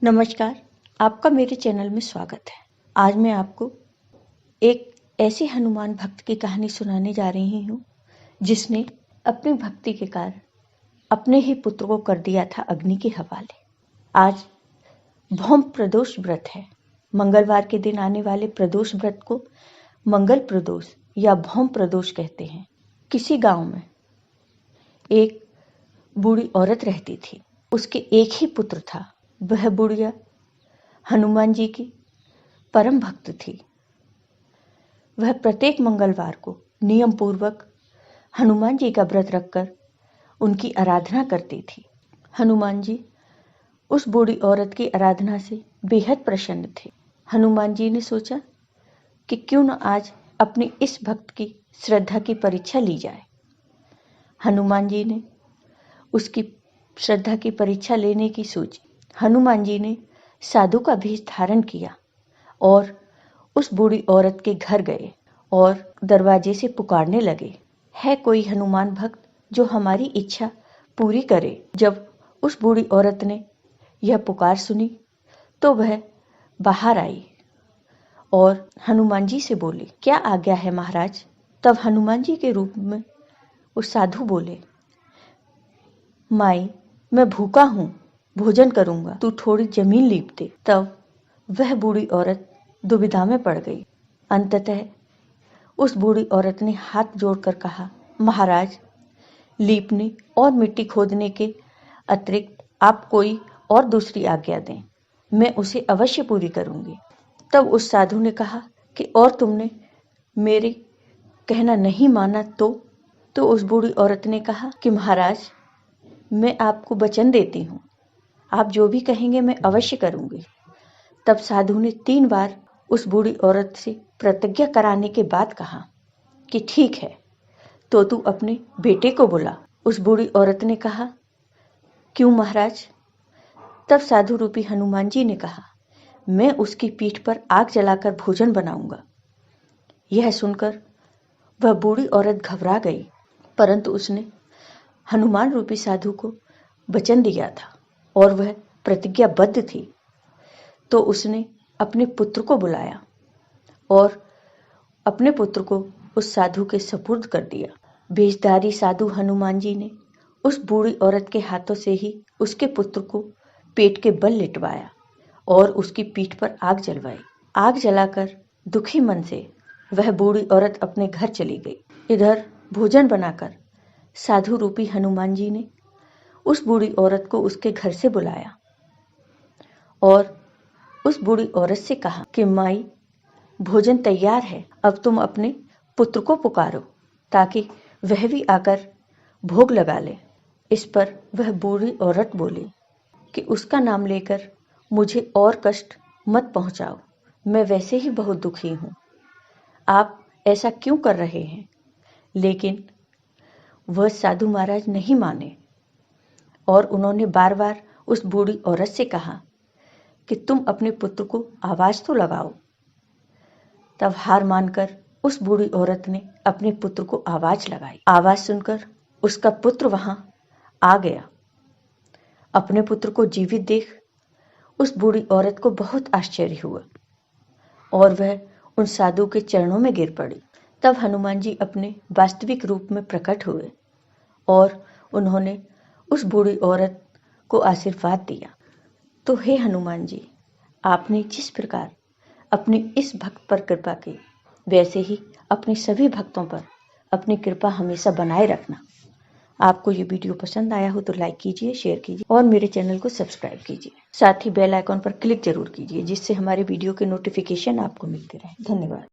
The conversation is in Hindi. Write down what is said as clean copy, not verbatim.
नमस्कार, आपका मेरे चैनल में स्वागत है। आज मैं आपको एक ऐसे हनुमान भक्त की कहानी सुनाने जा रही हूँ जिसने अपनी भक्ति के कारण अपने ही पुत्र को कर दिया था अग्नि के हवाले। आज भौम प्रदोष व्रत है। मंगलवार के दिन आने वाले प्रदोष व्रत को मंगल प्रदोष या भौम प्रदोष कहते हैं। किसी गांव में एक बूढ़ी औरत रहती थी। उसके एक ही पुत्र था। वह बुढ़िया हनुमान जी की परम भक्त थी। वह प्रत्येक मंगलवार को नियम पूर्वक हनुमान जी का व्रत रखकर उनकी आराधना करती थी। हनुमान जी उस बूढ़ी औरत की आराधना से बेहद प्रसन्न थे। हनुमान जी ने सोचा कि क्यों न आज अपनी इस भक्त की श्रद्धा की परीक्षा ली जाए। हनुमान जी ने उसकी श्रद्धा की परीक्षा लेने की सोची। हनुमान जी ने साधु का भेष धारण किया और उस बूढ़ी औरत के घर गए और दरवाजे से पुकारने लगे, है कोई हनुमान भक्त जो हमारी इच्छा पूरी करे। जब उस बूढ़ी औरत ने यह पुकार सुनी तो वह बाहर आई और हनुमान जी से बोली, क्या आज्ञा है महाराज। तब हनुमान जी के रूप में उस साधु बोले, माई मैं भूखा हूँ, भोजन करूंगा, तू थोड़ी जमीन लीप दे। तब वह बूढ़ी औरत दुविधा में पड़ गई। अंततः उस बूढ़ी औरत ने हाथ जोड़कर कहा, महाराज लीपने और मिट्टी खोदने के अतिरिक्त आप कोई और दूसरी आज्ञा दें, मैं उसे अवश्य पूरी करूंगी। तब उस साधु ने कहा कि और तुमने मेरे कहना नहीं माना तो उस बूढ़ी औरत ने कहा कि महाराज मैं आपको वचन देती हूँ, आप जो भी कहेंगे मैं अवश्य करूंगी। तब साधु ने 3 बार उस बूढ़ी औरत से प्रतिज्ञा कराने के बाद कहा कि ठीक है, तो तू अपने बेटे को बुला। उस बूढ़ी औरत ने कहा, क्यों महाराज। तब साधु रूपी हनुमान जी ने कहा, मैं उसकी पीठ पर आग जलाकर भोजन बनाऊंगा। यह सुनकर वह बूढ़ी औरत घबरा गई, परंतु उसने हनुमान रूपी साधु को वचन दिया था और वह प्रतिज्ञाबद्ध थी। तो उसने अपने पुत्र को बुलाया और अपने पुत्र को उस साधु के सुपुर्द कर दिया। भेषधारी साधु हनुमान जी ने उस बूढ़ी औरत के हाथों से ही उसके पुत्र को पेट के बल लिटवाया और उसकी पीठ पर आग जलवाई। आग जलाकर दुखी मन से वह बूढ़ी औरत अपने घर चली गई। इधर भोजन बनाकर साधु रूपी हनुमान जी ने उस बूढ़ी औरत को उसके घर से बुलाया और उस बूढ़ी औरत से कहा कि माई भोजन तैयार है, अब तुम अपने पुत्र को पुकारो ताकि वह भी आकर भोग लगा ले। इस पर वह बूढ़ी औरत बोली कि उसका नाम लेकर मुझे और कष्ट मत पहुंचाओ, मैं वैसे ही बहुत दुखी हूँ, आप ऐसा क्यों कर रहे हैं। लेकिन वह साधु महाराज नहीं माने और उन्होंने बार बार उस बूढ़ी औरत से कहा कि तुम अपने पुत्र को आवाज तो लगाओ। तब हार मानकर उस बूढ़ी औरत ने अपने पुत्र को आवाज लगाई। आवाज सुनकर उसका पुत्र वहां आ गया। अपने पुत्र को जीवित देख उस बूढ़ी औरत को बहुत आश्चर्य हुआ और वह उन साधु के चरणों में गिर पड़ी। तब हनुमान जी अपने वास्तविक रूप में प्रकट हुए और उन्होंने उस बूढ़ी औरत को आशीर्वाद दिया। तो हे हनुमान जी, आपने जिस प्रकार अपने इस भक्त पर कृपा की, वैसे ही अपने सभी भक्तों पर अपनी कृपा हमेशा बनाए रखना। आपको ये वीडियो पसंद आया हो तो लाइक कीजिए, शेयर कीजिए और मेरे चैनल को सब्सक्राइब कीजिए। साथ ही बेल आइकॉन पर क्लिक जरूर कीजिए जिससे हमारे वीडियो के नोटिफिकेशन आपको मिलते रहे। धन्यवाद।